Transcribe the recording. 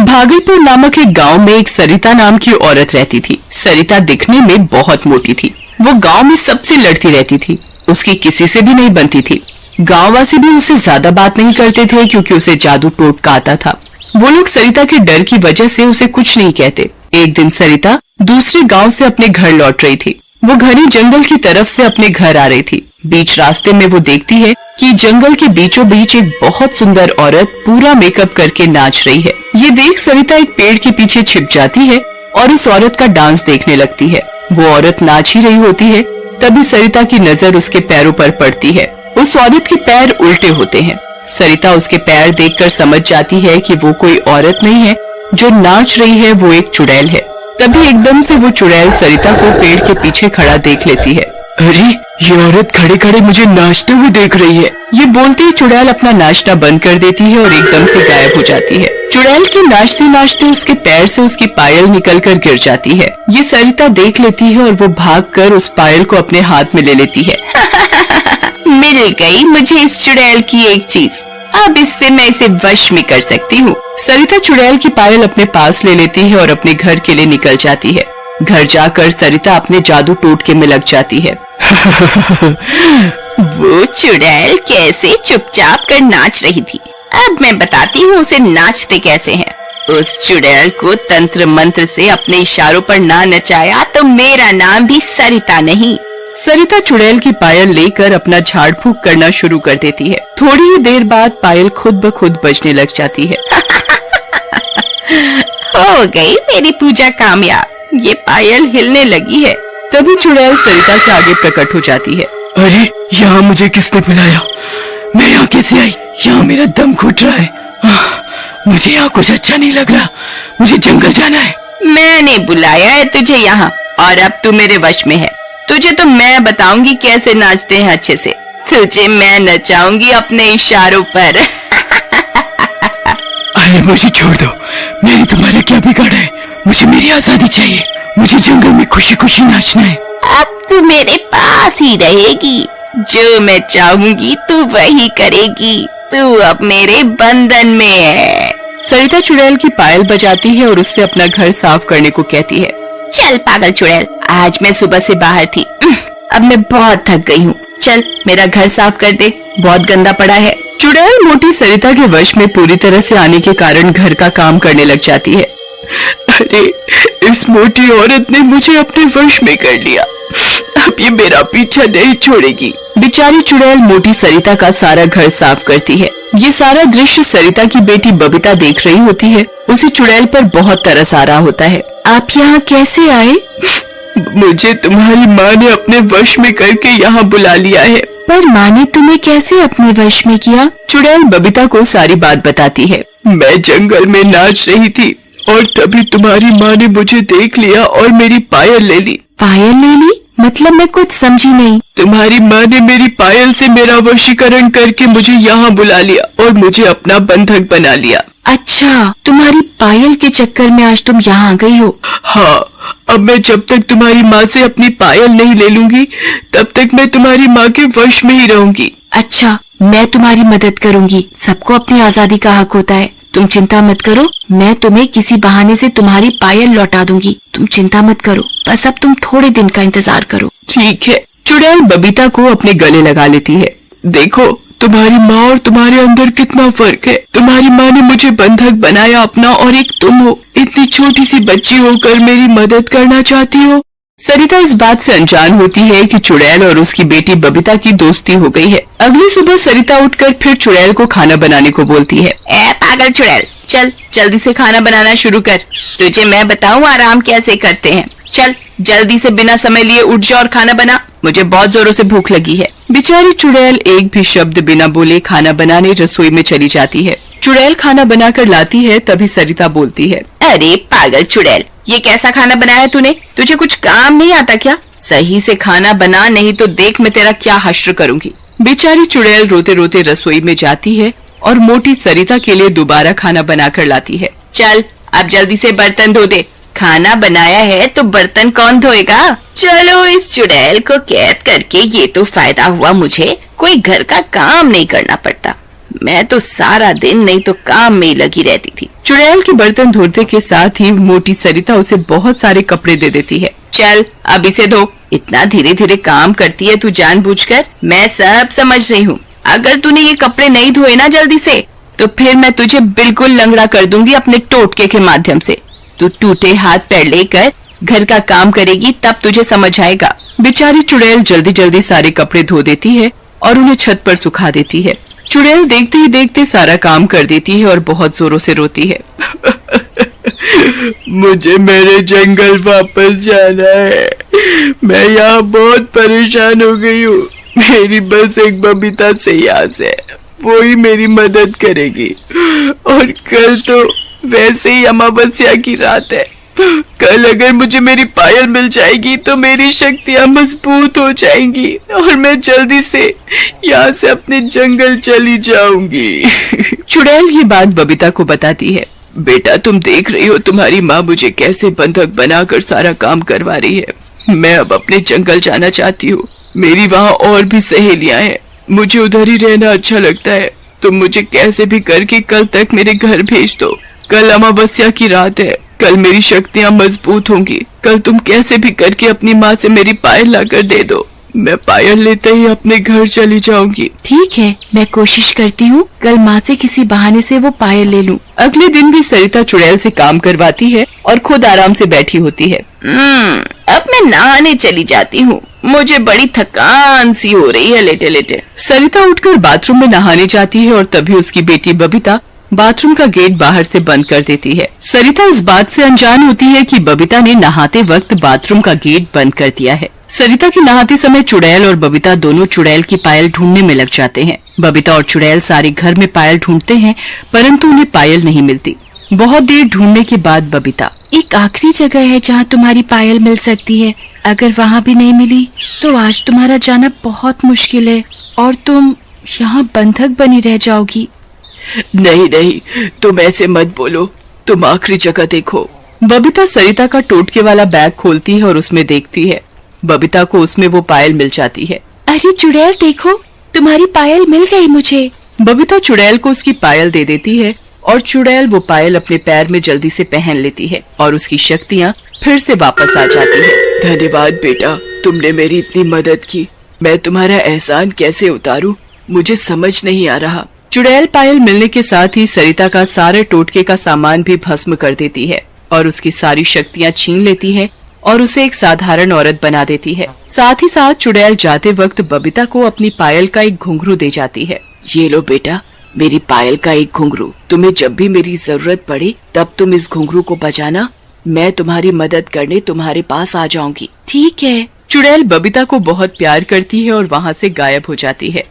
भागलपुर नामक एक गांव में एक सरिता नाम की औरत रहती थी। सरिता दिखने में बहुत मोटी थी। वो गांव में सबसे लड़ती रहती थी। उसकी किसी से भी नहीं बनती थी। गांववासी भी उससे ज्यादा बात नहीं करते थे क्योंकि उसे जादू टोटका आता था। वो लोग सरिता के डर की वजह से उसे कुछ नहीं कहते। एक दिन सरिता दूसरे गांव से अपने घर लौट रही थी। वो घने जंगल की तरफ से अपने घर आ रही थी। बीच रास्ते में वो देखती है कि जंगल के बीचों बीच एक बहुत सुंदर औरत पूरा मेकअप करके नाच रही है। ये देख सरिता एक पेड़ के पीछे छिप जाती है और उस औरत का डांस देखने लगती है। वो औरत नाच ही रही होती है, तभी सरिता की नजर उसके पैरों पर पड़ती है। उस औरत के पैर उल्टे होते हैं। सरिता उसके पैर देखकर समझ जाती है कि वो कोई औरत नहीं है, जो नाच रही है वो एक चुड़ैल है। तभी एकदम से वो चुड़ैल सरिता को पेड़ के पीछे खड़ा देख लेती है। अरे, ये औरत खड़े खड़े मुझे नाचते हुए देख रही है। ये बोलते ही चुड़ैल अपना नाचना बंद कर देती है और एकदम से गायब हो जाती है। चुड़ैल के नाचते नाचते उसके पैर से उसकी पायल निकलकर गिर जाती है। ये सरिता देख लेती है और वो भागकर उस पायल को अपने हाथ में ले लेती है। मिल गई मुझे इस चुड़ैल की एक चीज, अब इससे मैं इसे वश में कर सकती हूँ। सरिता चुड़ैल की पायल अपने पास ले लेती है और अपने घर के लिए निकल जाती है। घर जाकर सरिता अपने जादू टोटके में लग जाती है। वो चुड़ैल कैसे चुपचाप कर नाच रही थी, अब मैं बताती हूँ उसे नाचते कैसे हैं। उस चुड़ैल को तंत्र मंत्र से अपने इशारों पर ना नचाया तो मेरा नाम भी सरिता नहीं। सरिता चुड़ैल की पायल लेकर अपना झाड़ फूक करना शुरू कर देती है। थोड़ी ही देर बाद पायल खुद ब खुद बजने लग जाती है। हो गई मेरी पूजा कामयाब, ये पायल हिलने लगी है। तभी चुड़ैल सरिता के आगे प्रकट हो जाती है। अरे, यहाँ मुझे किसने बुलाया? मैं यहाँ कैसे आई? यहाँ मेरा दम घुट रहा है। मुझे यहाँ कुछ अच्छा नहीं लग रहा। मुझे जंगल जाना है। मैंने बुलाया है तुझे यहाँ और अब तू मेरे वश में है। तुझे तो मैं बताऊंगी कैसे नाचते हैं अच्छे से। तुझे मैं नचाऊंगी अपने इशारों पर। अरे मुझे छोड़ दो, मेरी तुम्हारा क्या बिगाड़ा है? मुझे मेरी आजादी चाहिए। मुझे जंगल में खुशी खुशी नाचना है। अब तू मेरे पास ही रहेगी, जो मैं चाहूंगी तू वही करेगी। तू अब मेरे बंधन में है। सरिता चुड़ैल की पायल बजाती है और उससे अपना घर साफ करने को कहती है। चल पागल चुड़ैल, आज मैं सुबह से बाहर थी, अब मैं बहुत थक गई हूँ। चल मेरा घर साफ कर दे, बहुत गंदा पड़ा है। चुड़ैल मोटी सरिता के वश में पूरी तरह से आने के कारण घर का काम करने लग जाती है। अरे, इस मोटी औरत ने मुझे अपने वश में कर लिया, अब ये मेरा पीछा नहीं छोड़ेगी। बेचारी चुड़ैल मोटी सरिता का सारा घर साफ करती है। ये सारा दृश्य सरिता की बेटी बबीता देख रही होती है। उसे चुड़ैल पर बहुत तरस आ रहा होता है। आप यहाँ कैसे आए? मुझे तुम्हारी माँ ने अपने वश में करके यहाँ बुला लिया है। पर माँ ने तुम्हें कैसे अपने वश में किया? चुड़ैल बबीता को सारी बात बताती है। मैं जंगल में नाच रही थी और तभी तुम्हारी माँ ने मुझे देख लिया और मेरी पायल ले ली। पायल ले ली? मतलब मैं कुछ समझी नहीं। तुम्हारी माँ ने मेरी पायल से मेरा वशीकरण करके मुझे यहाँ बुला लिया और मुझे अपना बंधक बना लिया। अच्छा, तुम्हारी पायल के चक्कर में आज तुम यहाँ आ गई हो? हाँ, अब मैं जब तक तुम्हारी माँ से अपनी पायल नहीं ले लूंगी तब तक मैं तुम्हारी माँ के वश में ही रहूंगी। अच्छा, मैं तुम्हारी मदद करूंगी। सबको अपनी आजादी का हक होता है। तुम चिंता मत करो, मैं तुम्हें किसी बहाने से तुम्हारी पायल लौटा दूंगी। तुम चिंता मत करो, बस अब तुम थोड़े दिन का इंतजार करो। ठीक है। चुड़ैल बबीता को अपने गले लगा लेती है। देखो, तुम्हारी माँ और तुम्हारे अंदर कितना फर्क है। तुम्हारी माँ ने मुझे बंधक बनाया अपना और एक तुम हो, इतनी छोटी सी बच्ची होकर मेरी मदद करना चाहती हो। सरिता इस बात से अनजान होती है कि चुड़ैल और उसकी बेटी बबीता की दोस्ती हो गई है। अगली सुबह सरिता उठकर फिर चुड़ैल को खाना बनाने को बोलती है। ए पागल चुड़ैल, चल जल्दी से खाना बनाना शुरू कर। तुझे मैं बताऊं आराम कैसे करते हैं। चल जल्दी से बिना समय लिए उठ जा और खाना बना, मुझे बहुत जोरों से भूख लगी है। बेचारी चुड़ैल एक भी शब्द बिना बोले खाना बनाने रसोई में चली जाती है। चुड़ैल खाना बनाकर लाती है, तभी सरिता बोलती है। अरे पागल चुड़ैल, ये कैसा खाना बनाया तूने? तुझे कुछ काम नहीं आता क्या? सही से खाना बना, नहीं तो देख मैं तेरा क्या हश्र करूंगी। बेचारी चुड़ैल रोते रोते रसोई में जाती है और मोटी सरिता के लिए दोबारा खाना बनाकर लाती है। चल अब जल्दी से बर्तन धो दे, खाना बनाया है तो बर्तन कौन धोएगा? चलो इस चुड़ैल को कैद करके ये तो फायदा हुआ, मुझे कोई घर का काम नहीं करना पड़ता। मैं तो सारा दिन नहीं तो काम में ही लगी रहती थी। चुड़ैल के बर्तन धोते के साथ ही मोटी सरिता उसे बहुत सारे कपड़े दे देती है। चल अब इसे धो। इतना धीरे धीरे काम करती है तू जानबूझकर। मैं सब समझ रही हूँ। अगर तूने ये कपड़े नहीं धोए ना जल्दी से तो फिर मैं तुझे बिल्कुल लंगड़ा कर दूंगी अपने टोटके के माध्यम से। तू टूटे हाथ पैर लेकर घर का काम करेगी तब तुझे समझ आएगा। बेचारी चुड़ैल जल्दी जल्दी सारे कपड़े धो देती है और उन्हें छत पर सुखा देती है। चुड़ैल देखते ही देखते सारा काम कर देती है और बहुत जोरों से रोती है। मुझे मेरे जंगल वापस जाना है। मैं यहाँ बहुत परेशान हो गई हूँ। मेरी बस एक बबीता से आस है, वो ही मेरी मदद करेगी। और कल तो वैसे ही अमावस्या की रात है। कल अगर मुझे मेरी पायल मिल जाएगी तो मेरी शक्तियाँ मजबूत हो जाएंगी और मैं जल्दी से यहाँ से अपने जंगल चली जाऊंगी। चुड़ैल ये बात बबीता को बताती है। बेटा तुम देख रही हो तुम्हारी माँ मुझे कैसे बंधक बनाकर सारा काम करवा रही है। मैं अब अपने जंगल जाना चाहती हूँ। मेरी वहाँ और भी सहेलियाँ हैं, मुझे उधर ही रहना अच्छा लगता है। तुम मुझे कैसे भी करके कल तक मेरे घर भेज दो। कल अमावस्या की रात है, कल मेरी शक्तियाँ मजबूत होंगी। कल तुम कैसे भी करके अपनी माँ से मेरी पायल लाकर दे दो। मैं पायल लेते ही अपने घर चली जाऊंगी। ठीक है, मैं कोशिश करती हूँ कल माँ से किसी बहाने से वो पायल ले लूँ। अगले दिन भी सरिता चुड़ैल से काम करवाती है और खुद आराम से बैठी होती है। अब मैं नहाने चली जाती हूँ, मुझे बड़ी थकान सी हो रही है लेटे लेटे। सरिता उठकर बाथरूम में नहाने जाती है और तभी उसकी बेटी बबीता बाथरूम का गेट बाहर से बंद कर देती है। सरिता इस बात से अनजान होती है कि बबीता ने नहाते वक्त बाथरूम का गेट बंद कर दिया है। सरिता के नहाते समय चुड़ैल और बबीता दोनों चुड़ैल की पायल ढूंढने में लग जाते हैं। बबीता और चुड़ैल सारे घर में पायल ढूंढते हैं परंतु उन्हें पायल नहीं मिलती। बहुत देर ढूंढने के बाद बबीता, एक आखिरी जगह है जहाँ तुम्हारी पायल मिल सकती है। अगर वहाँ भी नहीं मिली तो आज तुम्हारा जाना बहुत मुश्किल है और तुम यहाँ बंधक बनी रह जाओगी। नहीं नहीं, तुम ऐसे मत बोलो, तुम आखिरी जगह देखो। बबीता सरिता का टोटके वाला बैग खोलती है और उसमें देखती है। बबीता को उसमें वो पायल मिल जाती है। अरे चुड़ैल देखो, तुम्हारी पायल मिल गई मुझे। बबीता चुड़ैल को उसकी पायल दे देती है और चुड़ैल वो पायल अपने पैर में जल्दी से पहन लेती है और उसकी शक्तियाँ फिर से वापस आ जाती है। धन्यवाद बेटा, तुमने मेरी इतनी मदद की। मैं तुम्हारा एहसान कैसे उतारूं, मुझे समझ नहीं आ रहा। चुड़ैल पायल मिलने के साथ ही सरिता का सारे टोटके का सामान भी भस्म कर देती है और उसकी सारी शक्तियाँ छीन लेती है और उसे एक साधारण औरत बना देती है। साथ ही साथ चुड़ैल जाते वक्त बबीता को अपनी पायल का एक घुंघरू दे जाती है। ये लो बेटा, मेरी पायल का एक घुंघरू। तुम्हें जब भी मेरी जरूरत पड़े तब तुम इस घुंघरू को बजाना। मैं तुम्हारी मदद करने तुम्हारे पास आ जाऊंगी। ठीक है। चुड़ैल बबीता को बहुत प्यार करती है और वहाँ से गायब हो जाती है।